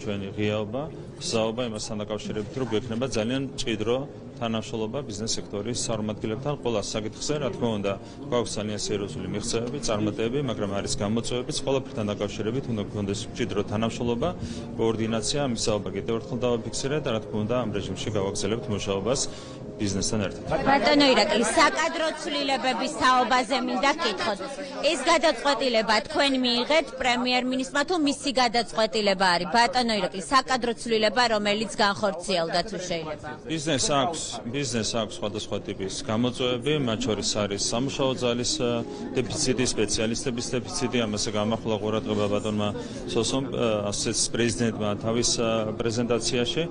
ჩვენი ღიაობა, საუბარ იმასთან დაკავშირებით, რომ გვექნება ძალიან მჭიდრო თანამშრომლობა ბიზნეს სექტორის წარმომადგენლებთან ყველა საკითხზე, რა თქმა უნდა, გვაქვს ძალიან სერიოზული მიღწევები, წარმატებები, მაგრამ არის გამოწვევებიც, ყველაფერთან დაკავშირებით უნდა გქონდეს მჭიდრო თანამშრომლობა, კოორდინაცია, ამის საუბარ კიდევ ერთხელ დავაფიქსირე და რა თქმა უნდა, ამ რეჟიმში გავაგრძელებთ მუშაობას ბიზნესთან ერთად. ბატონო ირაკლი, საკადრო ცვლილებების თაობაზე მინდა გკითხოთ. ეს გადაწყვეტილება თქვენ მიიღეთ პრემიერ-მინისტრმა თუ მისი გადაწყვეტილება არის? ბატონო ირაკლი, საკადრო ცვლილება, რომელიც განხორციელდა თუ შეიძლება? ბიზნესს აქვს სხვადასხვა ტიპის გამოწვევები, მათ შორის არის სამუშაო ძალის დეფიციტი, სპეციალისტების დეფიციტი, ამაზე გამახვილა ყურადღება ბატონმა სოსომ ასეც პრეზიდენტმა თავის პრეზენტაციაში.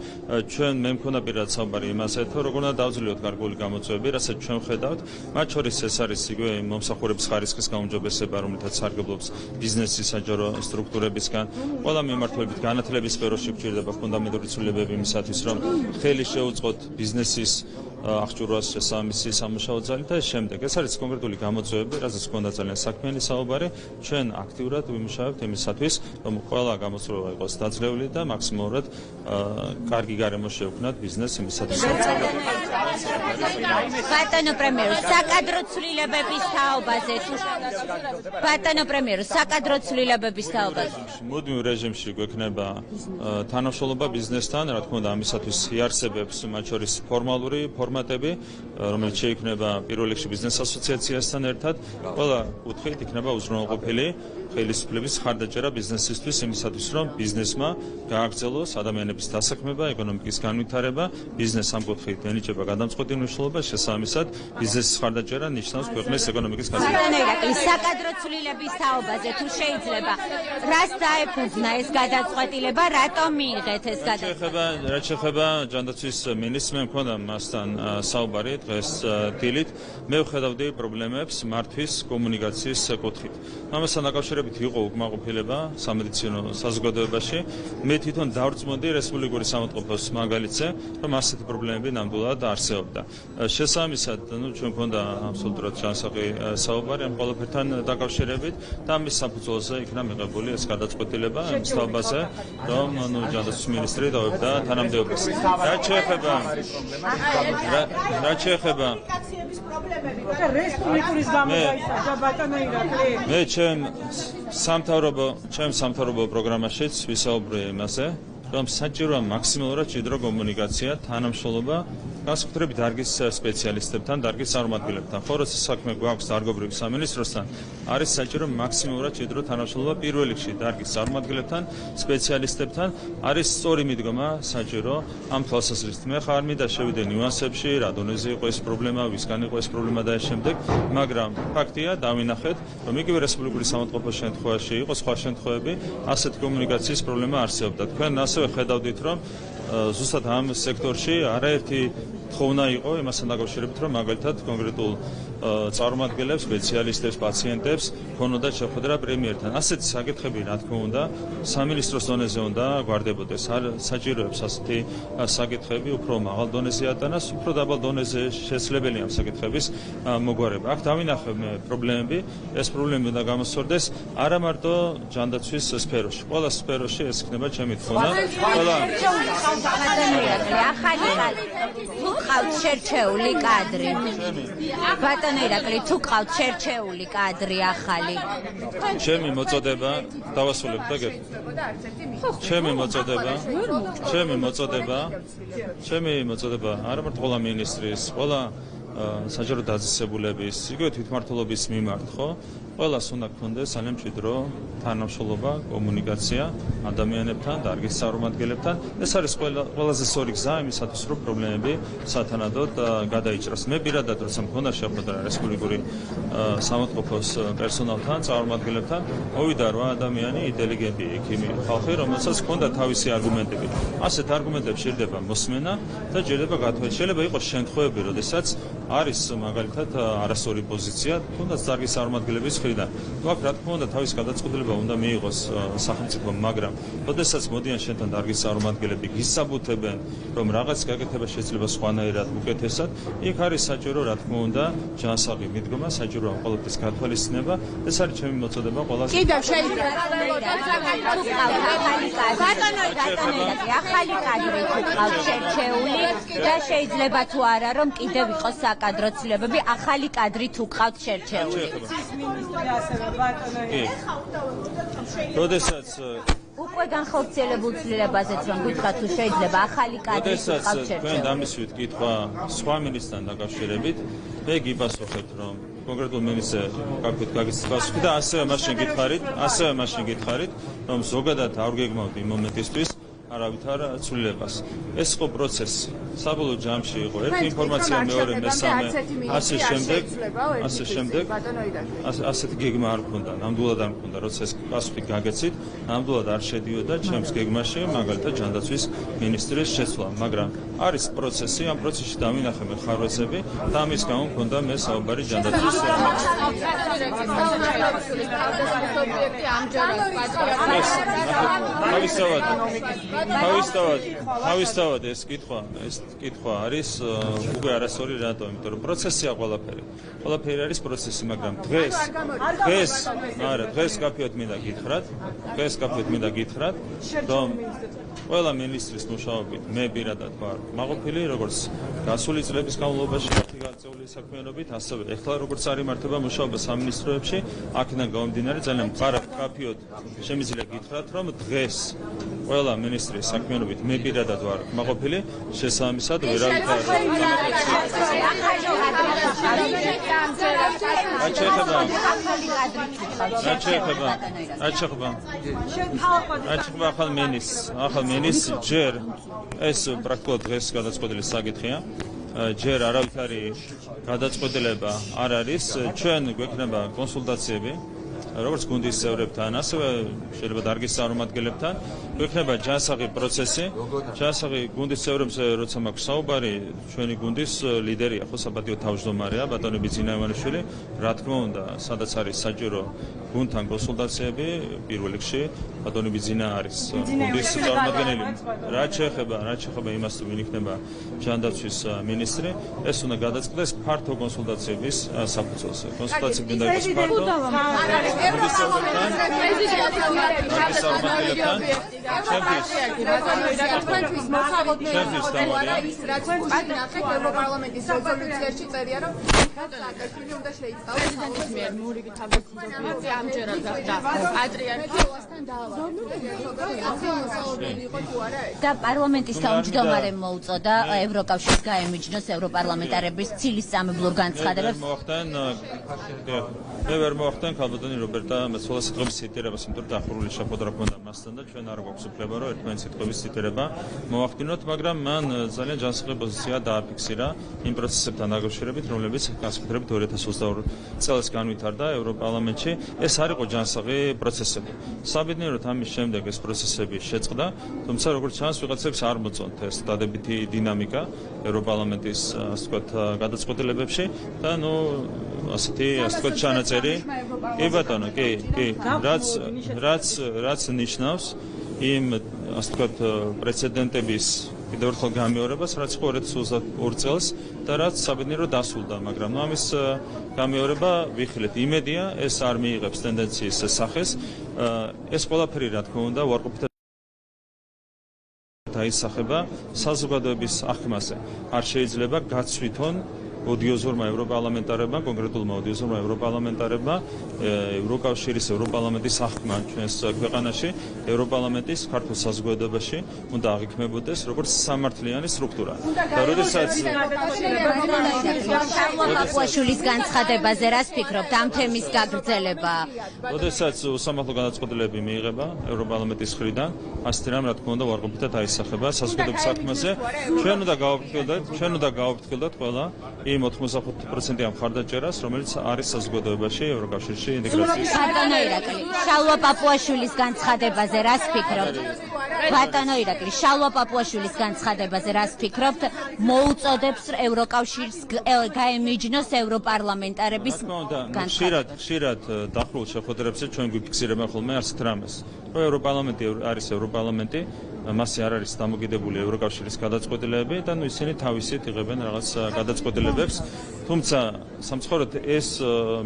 ჩვენ მე მქონდა პირად საუბარი იმაზე, თუ როგორ უნდა დავძლიოთ გარკვეული გამოწვევები, რასაც ჩვენ ვხედავთ, მათ შორის ეს არის იგივე მომსახურების ხარისხის გაუმჯობესება, რომელთაც სარგებლობს ბიზნესის საჯარო სტრუქტურებისგან. ყველა მიმართულებით განათლების სფეროში გვჭირდება ფუნდამენტური ცვლილებები იმისათვის, რომ ხელი შეუწყოთ ბიზნესის აღჭურვას შესაბამისი სამუშაო ძალით და შემდეგ. ეს არის კონკრეტული გამოწვევები, რაზეც გვქონდა ძალიან საქმიანი საუბარი. ჩვენ აქტიურად ვიმუშავებთ იმისათვის, რომ ყველა გამოწვევა იყოს დაძლეული და მაქსიმალურად კარგი გარემო შევქმნათ ბიზნესს იმისათვის. ბატონო პრემიერო, საკადრო ცვლილებების თაობაზე თუ ბატონო პრემიერო, საკადრო ცვლილებების თაობაზე. მუდმივ რეჟიმში გვექნება თანამშრომლობა ბიზნესთან, რა თქმა უნდა, ამისათვის იარსებებს მათ შორის ფორმალური ფორმატები, რომელიც შეიქმნება პირველ რიგში ბიზნეს ასოციაციასთან ერთად. ყველა კუთხით იქნება უზრუნველყოფილი ხელისუფლების ხარდაჭერა ბიზნესისთვის იმისათვის, რომ ბიზნესმა გააგრძელოს ადამიანების დასაქმება, ეკონომიკის განვითარება, ბიზნესს ამ კუთხით ენიჭება გადამწყვეტი მნიშვნელობა, შესაბამისად ბიზნესის ხარდაჭერა ნიშნავს ქვეყნის ეკონომიკის განვითარებას. ბატონო ირაკლი, საკადრო ცვლილებების თაობაზე თუ შეიძლება, რას დაეფუძნა ეს გადაწყვეტილება, რატომ მიიღეთ ეს გადაწყვეტილება? რაც შეეხება ჯანდაცვის მინისტრს, მე მქონდა მასთან საუბარი დღეს დილით. მე ვხედავდი პრობლემებს მართვის კომუნიკაციის კუთხით. ამასთან დაკავშირებით იყო უკმაყოფილება სამედიცინო საზოგადოებაში. მე თვითონ დავრწმუნდი რესპუბლიკური სამოწყობლოს მაგალითზე, რომ ასეთი პრობლემები ნამდვილად არსებობდა. შესაბამისად, ჩვენ მქონდა აბსოლუტურად ჯანსაღი საუბარი ამ ყველაფერთან დაკავშირებით და ამის საფუძველზე იქნა მიღებული ეს გადაწყვეტილება იმ სწავლაზე, რომ ჯანდაცვის მინისტრი დავებდა თანამდებობას. რაც შეეხება რესპუბლიკის გამო დაისახა ბატონო ირაკლი. მე ჩემ სამთავრობო პროგრამაშიც ვისაუბრე იმაზე, რომ საჭიროა მაქსიმალურად მჭიდრო კომუნიკაცია, თანამშრომლობა განსაკუთრებით დარგის სპეციალისტებთან, დარგის წარმომადგენლებთან. ხო, როცა საქმე გვაქვს დარგობრივ სამინისტროსთან, არის საჭირო მაქსიმალურად მჭიდრო თანამშრომლობა პირველ რიგში დარგის წარმომადგენლებთან, სპეციალისტებთან. არის სწორი მიდგომა საჭირო ამ თვალსაზრისით. მე ხარ მინდა შევიდე ნიუანსებში, რა დონეზე იყო ეს პრობლემა, ვისგან იყო ეს პრობლემა და შემდეგ, მაგრამ ფაქტია, დავინახეთ, რომ იგივე რესპუბლიკური სამოწყობლოს შემთხვევაში იყო სხვა შემთხვევები, ასეთი კომუნიკაციის პრობლემა არსებობდა. თქვენ ასევე ხედავდით, რომ ზუსტად ამ სექტორში არაერთი თხოვნა იყო იმასთან დაკავშირებით, რომ მაგალითად კონკრეტულ წარმომადგენლებს, სპეციალისტებს, პაციენტებს ქონოდა შეხვედრა პრემიერთან. ასეთი საკითხები, რა თქმა უნდა, სამინისტროს დონეზე უნდა გვარდებოდეს. საჭიროებს ასეთი საკითხები უფრო მაღალ დონეზე ატანას, უფრო დაბალ დონეზე შესაძლებელია ამ საკითხების მოგვარება. აქ დავინახე პრობლემები, ეს პრობლემები უნდა გამოსწორდეს არა მარტო ჯანდაცვის სფეროში, ყველა სფეროში ეს იქნება ჩემი თხოვნა. თუ ყავთ შერჩეული კადრი. ბატონო ირაკლი, თუ ყავთ შერჩეული კადრი ახალი. ჩემი მოწოდება დავასრულებ და გეტყვით. ჩემი მოწოდება არა მარტო ყველა მინისტრის, ყველა საჯარო დაწესებულების, იგივე თვითმმართველობის მიმართ, ხო? ყველას უნდა გქონდეს ძალიან მჭიდრო თანამშრომლობა, კომუნიკაცია ადამიანებთან, დარგის წარმომადგენლებთან. ეს არის ყველაზე სწორი გზა იმისათვის, რომ პრობლემები სათანადოდ გადაიჭრას. მე პირადად როცა მქონდა შეხვედრა რესპუბლიკური სამოწყობლოს პერსონალთან, წარმომადგენლებთან, მოვიდა 8 ადამიანი, ინტელიგენტი ექიმი ხალხი, რომელსაც ჰქონდა თავისი არგუმენტები. ასეთ არგუმენტებს შეიძლება მოსმენა და შეიძლება გათვალისწინება. შეიძლება იყოს შემთხვევები, როდესაც არის მაგალითად არასწორი პოზიცია, თუნდაც დარგის წარმომადგენლების მხრიდან. გვაქვს რა თქმა უნდა თავის გადაწყვეტილება უნდა მიიღოს სახელმწიფომ, მაგრამ ოდესაც მოდიან შენთან დარგის წარმომადგენლები გისაბუთებენ, რომ რაღაც გაკეთება შეიძლება სხვანაირად, უკეთესად, იქ არის საჭირო რა თქმა უნდა ჯანსაღი მიდგომა, საჭიროა ყოველთვის გათვალისწინება. ეს არის ჩემი მოწოდება ყველაზე. კიდევ შეიძლება ახალი კადრი თუ ყავს შერჩეული და შეიძლება თუ არა რომ კიდევ იყოს საკადრო ცვლილებები, ახალი კადრი თუ ყავს შერჩეული. მინისტრი ასევე ბატონო როდესაც უკვე განხორციელებულ ცვლილებაზეც რომ გითხრათ თუ შეიძლება ახალი კადრი თუ როდესაც ყავს თქვენ შერჩეული. დამისვით კითხვა სხვა მინისტრთან დაკავშირებით, მე გიპასუხებთ, რომ კონკრეტულ მინისტრს გაქვთ გაგიცეთ პასუხი და ასევე მაშინ გითხარით, რომ ზოგადად არ გეგმავთ იმ მომენტისთვის არავითარ ცვლილებას. ეს იყო პროცესი. საბოლოო ჯამში იყო ერთი ინფორმაცია, მეორე, მესამე, ასე შემდეგ. ასეთი გეგმა არ მქონდა, ნამდვილად არ მქონდა, როცა ეს პასუხი გაგეცით, ნამდვილად არ შედიოდა ჩემს გეგმაში, მაგალითად ჯანდაცვის მინისტრის შეცვლა, მაგრამ არის პროცესი, ამ პროცესში დავინახე მე ხარვეზები და ამის გამო მქონდა მე საუბარი ჯანდაცვის თავისთავად ეს კითხვა არის უკვე არასწორი რატო, იმიტომ რომ პროცესია ყველაფერი არის პროცესი, მაგრამ დღეს კაფეოდ მინდა გითხრათ, რომ ყველა მინისტრის მუშაობით მე პირადად ვარ მაყოფილი, როგორც გასული წლების განმავლობაში გაწეული საქმიანობით, ასევე ეხლა როგორც არ იმართება მუშაობა სამინისტროებში, აქედან გამომდინარე ძალიან მყარად კაფეოდ შემიძლია გითხრათ, რომ დღეს ყველა მინისტრის საქმიანობით მე პირადად ვარ მაყოფილი, შესაბამისად ვერავითარ ახალ მინისტრს ჯერ ეს პრაქტიკულად დღეს გადაწყვეტილი საკითხია. ჯერ არავითარი გადაწყვეტილება არ არის, ჩვენ გვექნება კონსულტაციები როგორც გუნდის წევრებთან, ასევე შეიძლება დარგის წარმომადგენლებთან, გვექნება ჯანსაღი პროცესი. ჯანსაღი გუნდის წევრებზე, როცა მაქვს საუბარი, ჩვენი გუნდის ლიდერია, ხო საპატიო თავმჯდომარეა, ბატონი ბიძინა ივანიშვილი. რა თქმა უნდა, სადაც არის საჭირო გუნდთან კონსულტაციები, პირველ რიგში ბატონი ბიძინა არის გუნდის წარმომადგენელი. რაც შეეხება იმას, თუ ვინ იქნება ჯანდაცვის მინისტრი, ეს უნდა გადაწყდეს ფართო კონსულტაციების საფუძველზე. კონსულტაციები უნდა იყოს ფართო. ევროპარლამენტის რეზოლუციაში წერია, რომ სააკაშვილი უნდა შეიცვალოს მურიგი თავდაცვის ამჯერად გახდა პატრიარქოსთან და პარლამენტის თავმჯდომარემ მოუწოდა ევროკავშირს გაემიჯნოს ევროპარლამენტარების ცილისწამებლურ განცხადებებს. მე ვერ მოახდენ ქალბატონი რობერტა მეცხოველას სიტყვების ციტირებას, იმიტომ რომ დახურული შეხვედრა ჰქონდა მასთან და ჩვენ არ გვაქვს უფლება, რომ ერთმანეთის სიტყვების ციტირება მოახდინოთ, მაგრამ მან ძალიან ჯანსაღი პოზიცია დააფიქსირა იმ პროცესებთან დაკავშირებით, რომლებიც განსაკუთრებით 2022 წელს განვითარდა ევროპარლამენტში. ეს არ იყო ჯანსაღი პროცესები. საბედნიეროდ ამის შემდეგ ეს პროცესები შეწყდა, თუმცა როგორც ჩანს, ვიღაცებს არ მოწონთ ეს დადებითი დინამიკა ევროპარლამენტის, ასე ვთქვათ, გადაწყვეტილებებში და ასეთი ჩანაწერი. კი ბატონო, კი, რაც ნიშნავს იმ, ასე ვთქვათ, პრეცედენტების კიდევ ერთხელ გამეორებას, რაც იყო 2022 წელს და რაც საბედნიეროდ დასრულდა, მაგრამ ამის გამეორება ვიხილეთ. იმედია, ეს არ მიიღებს ტენდენციის სახეს. ეს ყველაფერი, რა თქმა უნდა, უარყოფითად დაისახება საზოგადოების აღქმაზე. არ შეიძლება გაცვითონ ოდიოზურმა ევროპარლამენტარებმა, კონკრეტულმა ოდიოზურმა ევროპარლამენტარებმა ევროკავშირის ევროპარლამენტის აღქმა ჩვენს ქვეყანაში, ევროპარლამენტის ქართულ საზოგადოებაში უნდა აღიქმებოდეს როგორც სამართლიანი სტრუქტურა. და როდესაც შარლ განცხადებაზე რას ფიქრობთ ამ თემის გაგრძელება? როდესაც უსამართლო გადაწყვეტილებები მიიღება ევროპარლამენტის მხრიდან, ასეთი რამ რა თქმა უნდა უარყოფითად აისახება საზოგადოების აღქმაზე. ჩვენ უნდა გავაფრთხილდეთ ყველა იმ 85%-იან მხარდაჭერას, რომელიც არის საზოგადოებაში ევროკავშირში ინტეგრაციის. ბატონო ირაკლი, შალვა პაპუაშვილის განცხადებაზე რას ფიქრობთ? ბატონო ირაკლი, შალვა პაპუაშვილის განცხადებაზე რას ფიქრობთ? მოუწოდებს ევროკავშირს გაემიჯნოს ევროპარლამენტარების განცხადება. ხშირად დახვრულ შეხვედრებზე ჩვენ გვიფიქსირებენ ხოლმე ასეთ რამეს, რომ ევროპარლამენტი არის ევროპარლამენტი, მასზე არ არის დამოკიდებული ევროკავშირის გადაწყვეტილებები და ისინი თავისით იღებენ რაღაც გადაწყვეტილებებს. თუმცა სამწუხაროდ ეს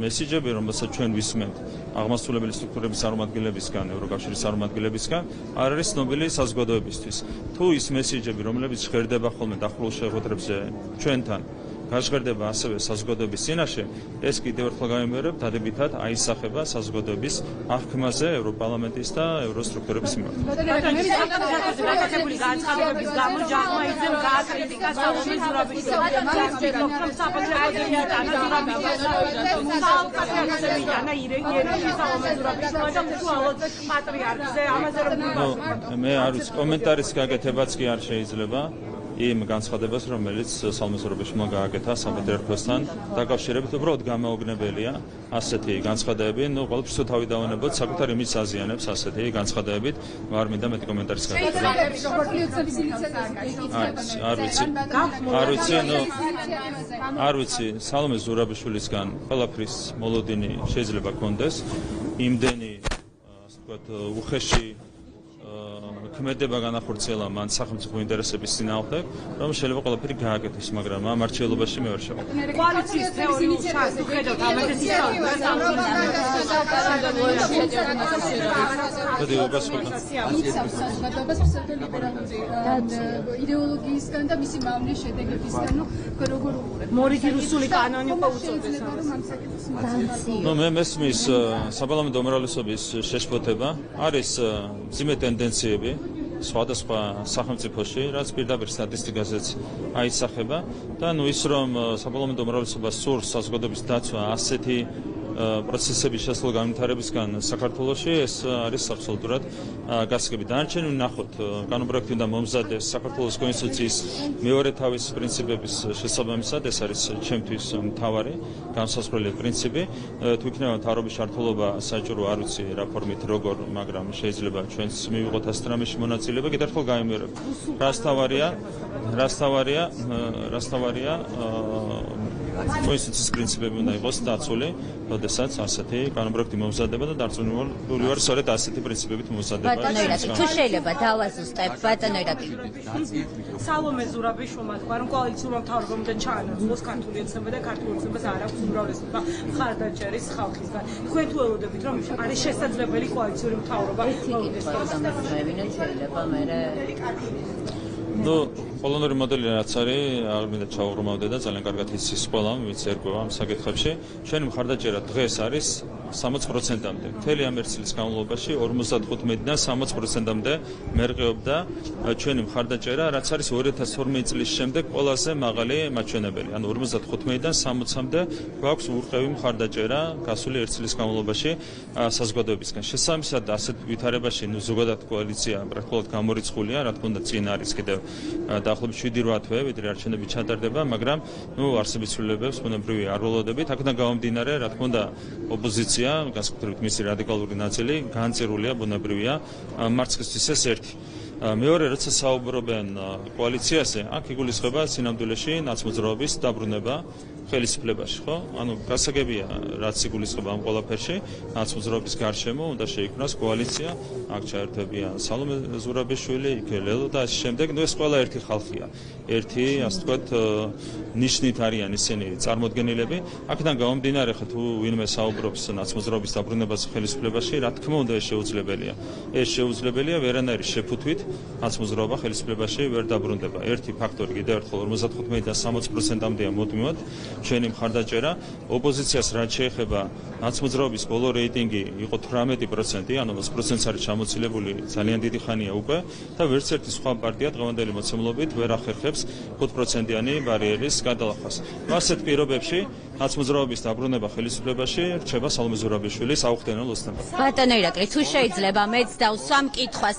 მესიჯები, რომელსაც ჩვენ ვისმენთ აღმასრულებელი სტრუქტურების წარმომადგენლებისგან, ევროკავშირის წარმომადგენლებისგან, არ არის ცნობილი საზოგადოებისთვის. თუ ის მესიჯები, რომლებიც ჟღერდება ხოლმე დახვრულ შეხვედრებზე ჩვენთან, გაჟღერდება ასევე საზოგადოების წინაშე, ეს კიდევ ერთხელ გავიმეორებ, დადებითად აისახება საზოგადოების აღქმაზე ევროპარლამენტის და ევროსტრუქტურების მიმართ. გაკეთებული განცხადებების გამო ჯახმა იძენ გააკრიტიკა სალომე ზურაბიშვილს. მე არ ვიცი, კომენტარის გაკეთებაც კი არ შეიძლება. იმ განცხადებას, რომელიც სალომე ზურაბიშვილმა გააკეთა საპატრიარქოსთან დაკავშირებით, უბრალოდ გამაოგნებელია ასეთი განცხადებები. ყველაფერს თავი დავანებოთ, საკუთარ იმის აზიანებს ასეთი განცხადებებით, არ მინდა მეტი კომენტარის გაკეთება. არ ვიცი, სალომე ზურაბიშვილისგან ყველაფრის მოლოდინი შეიძლება კონდეს, იმდენი, ასე ვთქვათ, უხეში ქმედება განახორციელა მან სახელმწიფო ინტერესების წინააღმდეგ, რომ შეიძლება ყველაფერი გააკეთოს, მაგრამ ამ არჩეულობაში მე ვერ შევარ. კოალიციის თეორიულ ჩანს, თუ ხედავთ ამაზე იდეოლოგიისგან და მისი მამლის შედეგებისგან, როგორ მორიგი რუსული კანონი უკვე უწოდეს. მე მესმის საპარლამენტო უმრავლესობის შეშფოთება, არის მძიმე ტენდენციები სხვადასხვა სახელმწიფოში, რაც პირდაპირ სტატისტიკაზეც აისახება და ის რომ საპარლამენტო უმრავლესობა სურს საზოგადოების დაცვა ასეთი პროცესების შესაძლო განვითარებისგან საქართველოში, ეს არის აბსოლუტურად გასაგები. დანარჩენი ვნახოთ, კანონპროექტი უნდა მომზადდეს საქართველოს კონსტიტუციის მეორე თავის პრინციპების შესაბამისად, ეს არის ჩემთვის მთავარი განსაზღვრელი პრინციპი. თუ იქნება მთავრობის ჩართულობა საჭირო არ ვიცი რა ფორმით როგორ, მაგრამ შეიძლება ჩვენც მივიღოთ ასეთ რამეში მონაწილეობა. კიდევ ერთხელ გავიმეორებ, რას თავარია კონსტიტუციის პრინციპები უნდა იყოს დაცული, როდესაც ასეთი კანონპროექტი მომზადება და დარწმუნებული ვარ, სწორედ ასეთი პრინციპებით მომზადება. ბატონო ირაკლი, თუ შეიძლება დავაზუსტებ, ბატონო ირაკლი. სალომე ზურაბიშვილმა თქვა, რომ კოალიციურმა მთავრობამ ჩაანაცვლოს ქართული ოცნება და ქართული ოცნებას არ აქვს უმრავლესობა მხარდაჭერის ხალხისგან. თქვენ თუ ელოდებით, რომ არის შესაძლებელი კოალიციური მთავრობა მოვიდეს დამასწრებინოთ შეიძლება მერე პოლონური მოდელი რაც არის, არ მინდა ჩაუღრმავდე და ძალიან კარგად იცის ყველამ, ვინც ერკვევა ამ საკითხებში. ჩვენი მხარდაჭერა დღეს არის 60%-მდე. მთელი ამ ერთ წლის განმავლობაში 55-დან 60%-მდე მერყეობდა ჩვენი მხარდაჭერა, რაც არის 2012 წლის შემდეგ ყველაზე მაღალი მაჩვენებელი. ანუ 55-დან 60-მდე გვაქვს ურყევი მხარდაჭერა გასული ერთ წლის განმავლობაში საზოგადოებისგან. შესაბამისად, ასეთ ვითარებაში ზოგადად კოალიცია პრაქტიკულად გამორიცხულია, რა თქმა უნდა, წინ არის კიდევ დაახლოებით 7-8 თვე, ვიდრე არჩევნები ჩატარდება, მაგრამ არსებით ცვლილებებს ბუნებრივია არ ველოდებით. აქედან გამომდინარე, რა თქმა უნდა, ოპოზიცია, განსაკუთრებით მისი რადიკალური ნაწილი, განწირულია ბუნებრივია მარცხისთვის ეს ერთი. მეორე, როცა საუბრობენ კოალიციაზე, აქ იგულისხმება სინამდვილეში ნაცმოძრაობის დაბრუნება ხელისუფლებაში, ხო? ანუ გასაგებია, რაც იგულისხმება ამ ყველაფერში, ნაცმოძრაობის გარშემო უნდა შეიქმნას კოალიცია, აქ ჩაერთვებიან სალომე ზურაბიშვილი, იქ ლელო და ამ შემდეგ, ეს ყველა ერთი ხალხია. ერთი, ასე ვთქვათ, ნიშნით არიან ისინი წარმოდგენილები. აქედან გამომდინარე, ხო, თუ ვინმე საუბრობს ნაცმოძრაობის დაბრუნებაზე ხელისუფლებაში, რა თქმა უნდა, ეს შეუძლებელია. ეს შეუძლებელია ვერანაირი შეფუთვით ნაცმოძრაობა ხელისუფლებაში ვერ დაბრუნდება. ერთი ფაქტორი კიდევ ერთხელ 55-დან 60%-მდეა მუდმივად ჩვენი მხარდაჭერა. ოპოზიციას რაც შეეხება ნაცმოძრაობის ბოლო რეიტინგი იყო 18%, ანუ 20%-ს არის ჩამოცილებული ძალიან დიდი ხანია უკვე და ვერც ერთი სხვა პარტია დღევანდელი მოცემულობით ვერ ახერხებს 5%-იანი ბარიერის გადალახვას. ასეთ პირობებში ნაცმოძრაობის დაბრუნება ხელისუფლებაში რჩება სალომე ზურაბიშვილის აუხტენელ ოსტატად. ბატონო ირაკლი, თუ შეიძლება მეც დავსვამ კითხვას.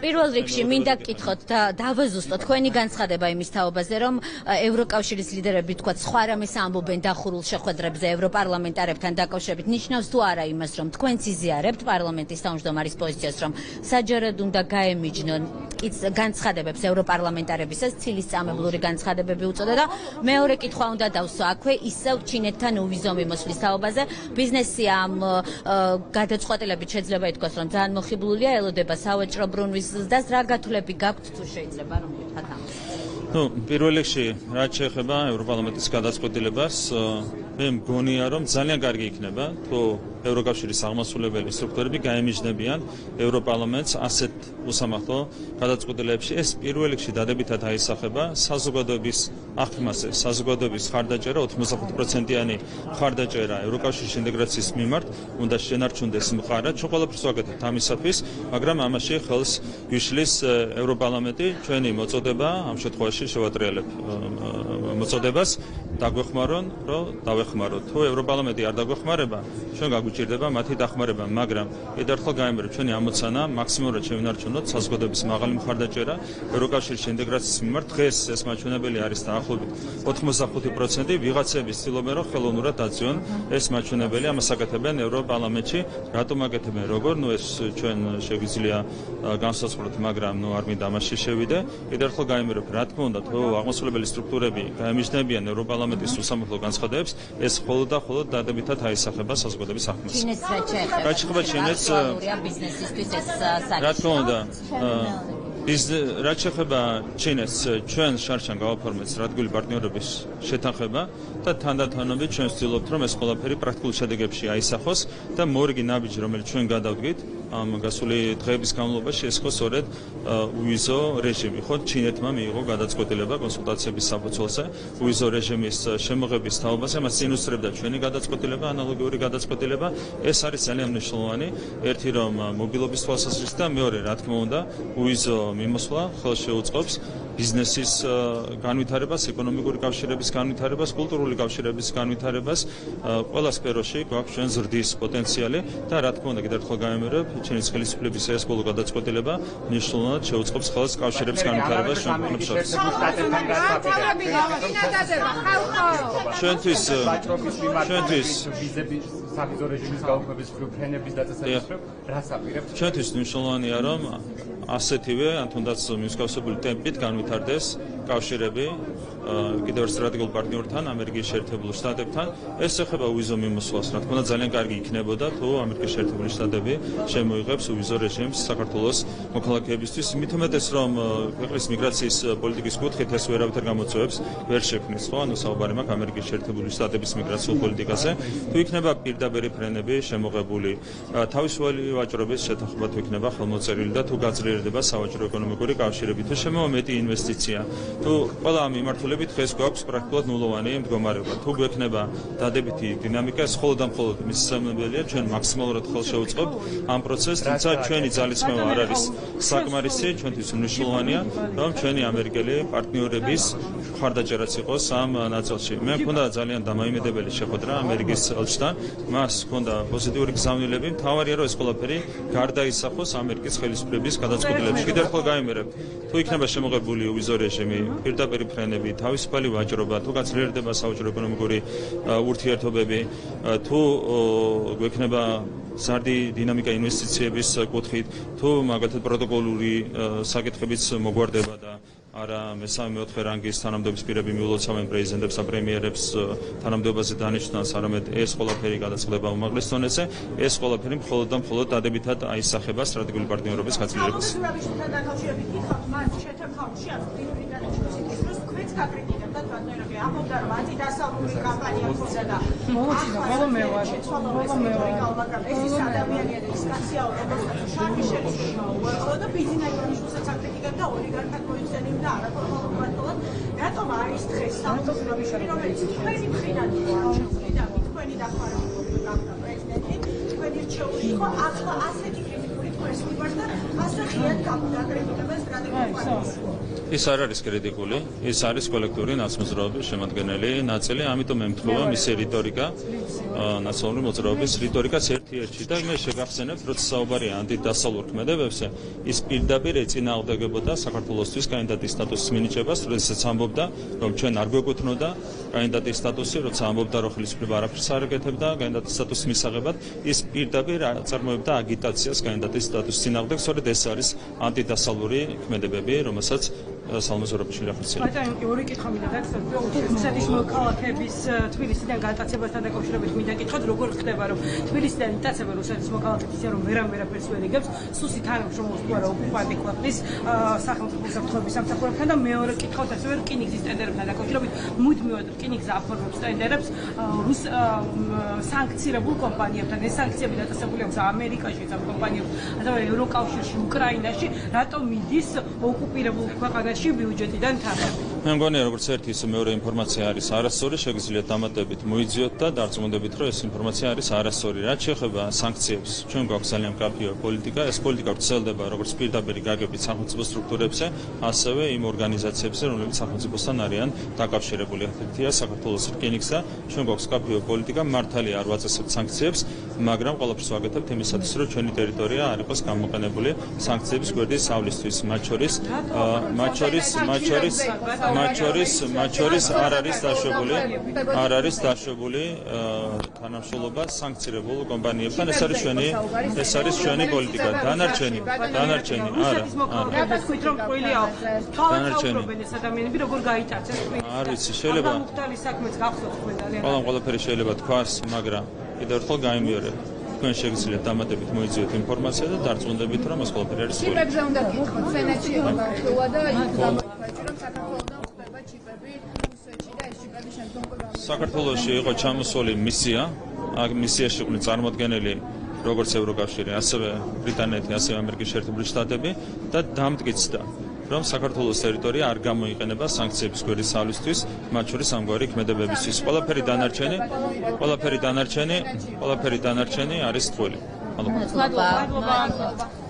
პირველ რიგში მინდა გკითხოთ და დავაზუსტოთ თქვენი განცხადება იმის თაობაზე, რომ ევროკავშირის ლიდერები თქვა სხვა რამეს ამბობენ დახურულ შეხვედრებზე ევროპარლამენტარებთან დაკავშირებით. ნიშნავს თუ არა იმას, რომ თქვენც იზიარებთ პარლამენტის თავმჯდომარის პოზიციას, რომ საჯაროდ უნდა გაემიჯნონ განცხადებებს ევროპარლამენტარებისას, ცილისწამებლური განცხადებები უწოდა და მეორე კითხვა უნდა დავსვა აქვე ისევ ჩინეთთან უვიზო მიმოსვლის თაობაზე. ბიზნესი ამ გადაწყვეტილებით შეიძლება ითქვას, რომ ძალიან მოხიბლულია, ელოდება სავაჭრო ბრუნვის ზრდას. რა გათვლები გაქვთ თუ შეიძლება რომ გითხრათ ამას? პირველ რიგში რაც შეეხება ევროპარლამენტის გადაწყვეტილებას, მე მგონია რომ ძალიან კარგი იქნება თუ ევროკავშირის აღმასრულებელი სტრუქტურები გაემიჯნებიან ევროპარლამენტს ასეთ უსამართლო გადაწყვეტილებებში. ეს პირველ რიგში დადებითად აისახება საზოგადოების აღქმაზე, საზოგადოების ხარდაჭერა 85%-იანი ხარდაჭერა ევროკავშირის ინტეგრაციის მიმართ უნდა შენარჩუნდეს მყარად. ჩვენ ყველაფერს ვაკეთებთ ამისათვის, მაგრამ ამაში ხელს გვიშლის ევროპარლამენტი. ჩვენი მოწოდება ამ შემთხვევაში შევატრიალებ მოწოდებას დაგვეხმარონ, რომ დავეხმაროთ. თუ ევროპარლამენტი არ დაგვეხმარება, ჩვენ გაგვიჭირდება მათი დახმარება, მაგრამ ერთხელ გაიმეორებ ჩვენი ამოცანა მაქსიმალურად შევინარჩუნოთ საზოგადოების მაღალი მხარდაჭერა ევროკავშირის ინტეგრაციის მიმართ. დღეს ეს მაჩვენებელი არის დაახლოებით 85%. ვიღაცები ცდილობენ რომ ხელოვნურად დაწიონ ეს მაჩვენებელი, ამას აკეთებენ ევროპარლამენტში. რატომ აკეთებენ როგორ? ეს ჩვენ შეგვიძლია განსაზღვროთ, მაგრამ არ მინდა ამაში შევიდე. ერთხელ გაიმეორებ, რა თქმა უნდა, თუ აღმასრულებელი სტრუქტურები გაემიჯნებიან ევროპარლამენტის უსამართლო განცხადებებს, ეს მხოლოდ და მხოლოდ დადებითად აისახება საზოგადოების აღქმას. ჩინეთს რა შეეხება ჩინეთს ბიზნესისთვის ეს საქმე. რა თქმა უნდა, რაც შეეხება ჩინეთს, ჩვენ შარშან გავაფორმეთ სტრატეგიული პარტნიორობის შეთანხმება და თანდათანობით ჩვენ ვცდილობთ, რომ ეს ყველაფერი პრაქტიკულ შედეგებში აისახოს და მორიგი ნაბიჯი, რომელიც ჩვენ გადავდგით ამ გასული დღეების განმავლობაში, ეს ხო სწორედ უვიზო რეჟიმი. ხო, ჩინეთმა მიიღო გადაწყვეტილება კონსულტაციების საფუძველზე უვიზო რეჟიმის შემოღების თაობაზე, მას წინ უსწრებდა ჩვენი გადაწყვეტილება, ანალოგიური გადაწყვეტილება. ეს არის ძალიან მნიშვნელოვანი, ერთი რომ მობილობის თვალსაზრისით და მეორე, რა თქმა უნდა, უვიზო მიმოსვლა ხელს შეუწყობს ბიზნესის განვითარებას, ეკონომიკური კავშირების განვითარებას, კულტურული კავშირების განვითარებას. ყველა სფეროში გვაქვს ჩვენ ზრდის პოტენციალი და რა თქმა უნდა, კიდევ ერთხელ გამიმერებ, ჩინის ხელისუფლების ეს ბოლო გადაწყვეტილება მნიშვნელოვნად შეუწყობს ხელს კავშირების განვითარებას ჩვენ ქვეყნებს შორის. ჩვენთვის სავიზო რეჟიმის გაუქმების ფრენების დაწესების რას აპირებთ? ჩვენთვის მნიშვნელოვანია რომ ასეთივე ან თუნდაც მსგავსებული ტემპით განვითარდეს კავშირები კიდევ ერთ სტრატეგიულ პარტნიორთან, ამერიკის შეერთებულ შტატებთან. ეს ეხება უვიზო მიმოსვლას. რა თქმა უნდა, ძალიან კარგი იქნებოდა თუ ამერიკის შეერთებული შტატები შემოიღებს უვიზო რეჟიმს საქართველოს მოქალაქეებისთვის. მით უმეტეს რომ ქვეყნის მიგრაციის პოლიტიკის კუთხით ეს ვერავითარ გამოწვევებს ვერ შექმნის, ხო? ანუ საუბარი მაქვს ამერიკის შეერთებული შტატების მიგრაციულ პოლიტიკაზე. თუ იქნება პირდაპირი ფრენები შემოღებული, თავისუფალი ვაჭრობის შეთანხმება თუ იქნება ხელმოწერილი და თუ გაძლიერდება სავაჭრო ეკონომიკური კავშირები, თუ შემოვა მეტი ინვესტიცია, თუ ყველა ამ მიმართულებით დღეს გვაქვს პრაქტიკულად ნულოვანი მდგომარეობა. თუ გვექნება დადებითი დინამიკა, ეს მხოლოდ და მხოლოდ მისამნებელია, ჩვენ მაქსიმალურად ხელს შევუწყობთ ამ პროცესს, თუმცა ჩვენი ძალისხმევა არ არის საკმარისი, ჩვენთვის მნიშვნელოვანია, რომ ჩვენი ამერიკელი პარტნიორების მხარდაჭერაც იყოს ამ ნაწილში. მე მქონდა ძალიან დამაიმედებელი შეხვედრა ამერიკის ელჩთან, მას ჰქონდა პოზიტიური გზავნილები, მთავარია რომ ეს ყველაფერი გარდაისახოს ამერიკის ხელისუფლების გადაწყვეტილებებში. კიდევ ერთხელ გაიმერებ, თუ იქნება შემოღებული უვიზო რეჟიმი, პირდაპირი ფრენები, თავისუფალი ვაჭრობა, თუ გაძლიერდება სავაჭრო ეკონომიკური ურთიერთობები, თუ გვექნება ზარდი დინამიკა ინვესტიციების კუთხით, თუ მაგალითად პროტოკოლური საკითხებიც მოგვარდება და არა მესამე მეოთხე რანგის თანამდებობის პირები მიულოცავენ პრეზიდენტებს და პრემიერებს თანამდებობაზე დანიშნულს, არამედ ეს ყველაფერი გადაწყდება უმაღლეს დონეზე, ეს ყველაფერი მხოლოდ და მხოლოდ დადებითად აისახება სტრატეგიული პარტნიორობის გაძლიერებას. გაკრიტიკებდა პარტნიორები, ამბობდა რომ ანტიდასავლური კამპანია ხდება და ბოლო მე ვარ. ეს ის ადამიანია და ის კაცია, რომელსაც შარმიშელის უარყო და ბიზნესმენებსაც აკრიტიკებდა ოლიგარქად მოიხსენებდა არაკომპანიულად. რატომ არის დღეს სამწუხაროდ რომელიც თქვენი მხრიდან არჩევნიდან თქვენი დახმარებული გახდა პრეზიდენტი, თქვენი რჩეული იყო ახლა ასეთი კრიტიკული თქვენს მიმართ და ასე ღიად გაკრიტიკებენ სტრატეგიულ პარტნიორს. ის არ არის კრიტიკული, ის არის კოლექტიური ნაცნობრობის შემადგენელი ნაწილი, ამიტომ ემთხვევა მისი რიტორიკა, ნაცნობური მოძრაობის რიტორიკაც ერთ-ერთი და მე შეგახსენებთ, როცა საუბარია ანტიდასავლურ ქმედებებზე, ის პირდაპირ ეწინააღმდეგებოდა საქართველოსთვის კანდიდატის სტატუსის მინიჭებას, როდესაც ამბობდა, რომ ჩვენ არ გვეკუთვნოდა კანდიდატის სტატუსი, როცა ამბობდა, რომ ხელისუფლება არაფერს არ ეკეთებდა კანდიდატის სტატუსის მისაღებად, ის პირდაპირ აწარმოებდა აგიტაციას კანდიდატის სტატუსის წინააღმდეგ, სწორედ ეს არის ანტიდასავლური ქმედებები, რომელსაც სალმაზურაშვილი ახორციელებს. ბატონო, ორი კითხვა მინდა დაგისვენოთ. რუსეთის მოქალაქეების თბილისიდან გადაწებასთან დაკავშირებით მინდა გითხოთ, როგორ ხდება, რომ თბილისიდან იტაცება რუსეთის მოქალაქეებს ისე რომ ვერაფერს ვერ იგებს, სუსი თანამშრომლობს თუ არა ოკუპანტი ქვეყნის სახელმწიფო საფრთხეების სამსახურებთან და მეორე კითხავთ ასევე რკინიგზის ტენდერებთან დაკავშირებით, მუდმივად რკინიგზა აფორმებს ტენდერებს რუს სანქცირებულ კომპანიებთან. ეს სანქციები დაწესებული აქვს ამერიკაში, ამ კომპანიებს, ასევე ევროკავშირში, უკრაინაში, რატომ მიდის ოკუპირებულ ქვეყანაში ბიუჯეტიდან თანხები. მე მგონია როგორც ერთი ისე მეორე ინფორმაცია არის არასწორი, შეგიძლიათ დამატებით მოიძიოთ და დარწმუნდებით, რომ ეს ინფორმაცია არის არასწორი. რაც შეეხება სანქციებს, ჩვენ გვაქვს ძალიან მკაფიო პოლიტიკა, ეს პოლიტიკა ვრცელდება როგორც პირდაპირ გაგებით სახელმწიფო სტრუქტურებზე, ასევე იმ ორგანიზაციებზე, რომლებიც სახელმწიფოსთან არიან დაკავშირებული. ერთია საქართველოს რკინიგზა, ჩვენ გვაქვს მკაფიო პოლიტიკა, მართალია არ ვაწესებთ სანქციებს, მაგრამ ყველაფერს ვაკეთებთ იმისათვის, რომ ჩვენი ტერიტორია არ იყოს გამოყენებული სანქციების გვერდისავლისთვის, მათ შორის არ არის დაშვებული თანამშრომლობა სანქცირებულ კომპანიებთან. ეს არის ჩვენი პოლიტიკა. დანარჩენი არა. თქვით რომ ყველია თავაუბრობენ ეს ადამიანები როგორ გაიტაცეს. არ ვიცი, შეიძლება მუხტალის საქმეც გახსოვთ თქვენ ძალიან. ყველაფერი შეიძლება თქვას, მაგრამ კიდევ ერთხელ გაიმეორებ. თქვენ შეგიძლიათ დამატებით მოიძიოთ ინფორმაცია და დარწმუნდებით, რომ ეს ყველაფერი არის სწორი. ჩიპებზე უნდა გითხოთ, სენატში ხდება და იქ გამოიკვეჭი, რომ საქართველოსთან ხდება ჩიპები რუსეთში და ეს ჩიპები შემდგომ საქართველოში იყო ჩამოსული მისია, აქ მისიაში იყვნენ წარმოდგენილი როგორც ევროკავშირი, ასევე ბრიტანეთი, ასევე ამერიკის შეერთებული შტატები და დამტკიცდა, რომ საქართველოს ტერიტორია არ გამოიყენება სანქციების გვერდისავლისთვის, მათ შორის ამგვარი ქმედებებისთვის. ყველაფერი დანარჩენი არის თვლილი. მადლობა.